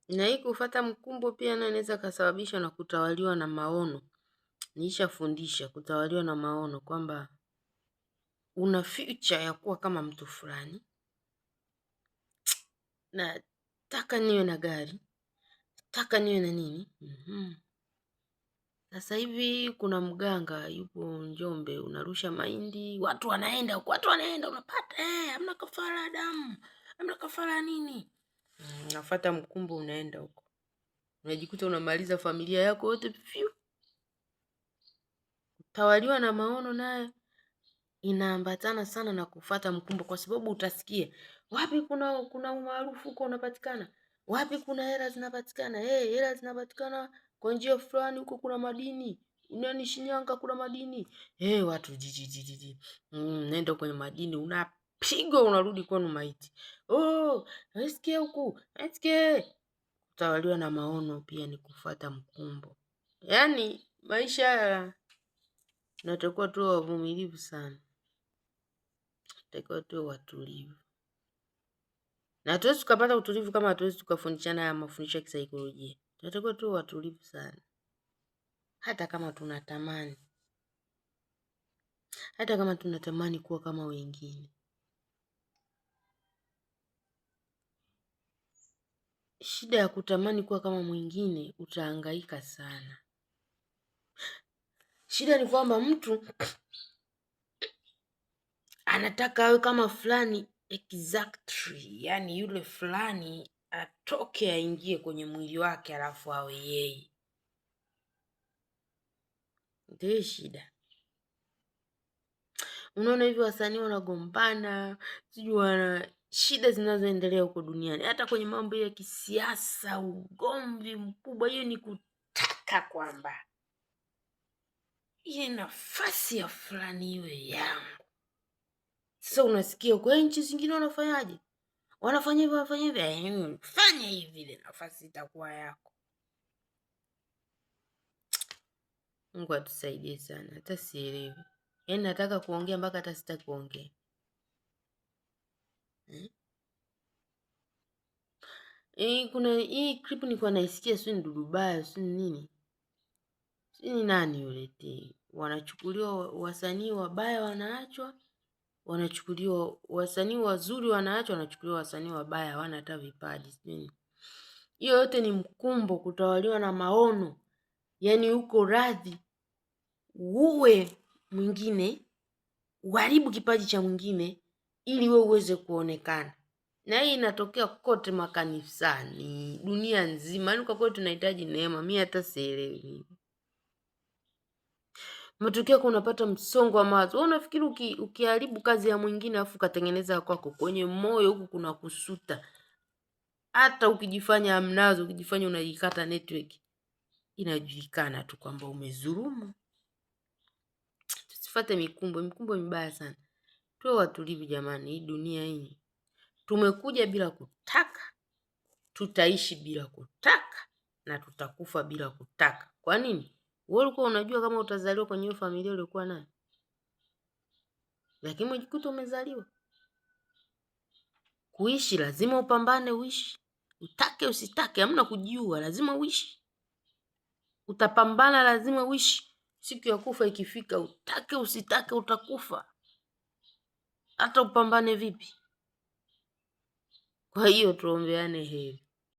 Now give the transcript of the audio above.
Na hii kufuata mkumbo pia nayo inaweza kasababishwa na kutawaliwa na maono. Nishafundisha kutawaliwa na maono kwamba una future ya kuwa kama mtu fulani. Nataka niwe na gari. Nataka niwe na nini? Sasa hivi kuna mganga yupo Njombe, unarusha mahindi, watu wanaenda unapata hamna kafara damu, hamna kafara nini? Unafuata mkumbo unaenda huko. Unajikuta unamaliza familia yako yote. Kutawaliwa na maono naye inaambatana sana na kufuata mkumbo, kwa sababu utasikia wapi kuna umaarufu huko unapatikana, wapi kuna hela zinapatikana, hela zinapatikana kwa njia fulani, huko kuna madini, unani Shinyanga kuna madini, watu jiji nenda kwenye madini, unapigwa unarudi kwenu maiti. Nasikia huku, nasikia. Kutawaliwa na maono pia ni kufuata mkumbo. Yaani maisha natakuwa tu wavumilivu sana. Natakiwa tuwe watulivu. Na hatuwezi tukapata utulivu kama hatuwezi tukafundishana ya mafundisho ya kisaikolojia. Tunatakiwa tuwe watulivu sana. Hata kama tunatamani. Hata kama tunatamani kuwa kama wengine. Shida ya kutamani kuwa kama mwingine, utahangaika sana. Shida ni kwamba mtu anataka awe kama fulani exactly. Yaani yule fulani atoke aingie kwenye mwili wake alafu awe yeye. Ndio shida. Unaona hivi wasanii wanagombana, sijui wana shida zinazoendelea huko duniani. Hata kwenye mambo ya kisiasa, ugomvi mkubwa, hiyo ni kutaka kwamba ile nafasi ya fulani iwe yangu. Sasa unasikia kwa nchi zingine wanafanyaje? Wanafanya hivi, fanya hivi ile nafasi itakuwa yako. Mungu atusaidie sana. Hata sielewi. Yaani nataka kuongea mpaka hata sitaki kuongea. Kuna hii clip nilikuwa naisikia, sio ni Dudubaya, sio nini? Sio nani yule wanachukuliwa wasanii wabaya wanaachwa, wanachukuliwa wasanii wazuri wanaachwa, wanachukuliwa wasanii wabaya hawana hata vipaji, sio? Hiyo yote ni mkumbo, kutawaliwa na maono. Yaani uko radhi uwe mwingine, uharibu kipaji cha mwingine ili wewe uweze kuonekana. Na hii inatokea kote makanisani, dunia nzima. Yaani kwa kweli tunahitaji neema. Mimi hata sielewi. Matokeo unapata msongo wa mawazo. Wewe unafikiri ukiharibu kazi ya mwingine afu katengeneza kwako, kwenye moyo huku kuna kusuta. Hata ukijifanya amnazo, ukijifanya unajikata network, inajulikana tu kwamba umezulumu. Tusifuate mikumbo mibaya sana. Tuwe watulivu jamani, hii dunia hii. Tumekuja bila kutaka, tutaishi bila kutaka, na tutakufa bila kutaka. Kwa nini? Wewe ulikuwa unajua kama utazaliwa kwenye hiyo familia ulikuwa nayo? Lakini umejikuta umezaliwa. Kuishi lazima upambane uishi. Utake usitake, hamna kujua, lazima uishi. Utapambana, lazima uishi. Siku ya kufa ikifika, utake usitake utakufa. Hata upambane vipi. Kwa hiyo tuombeane heri.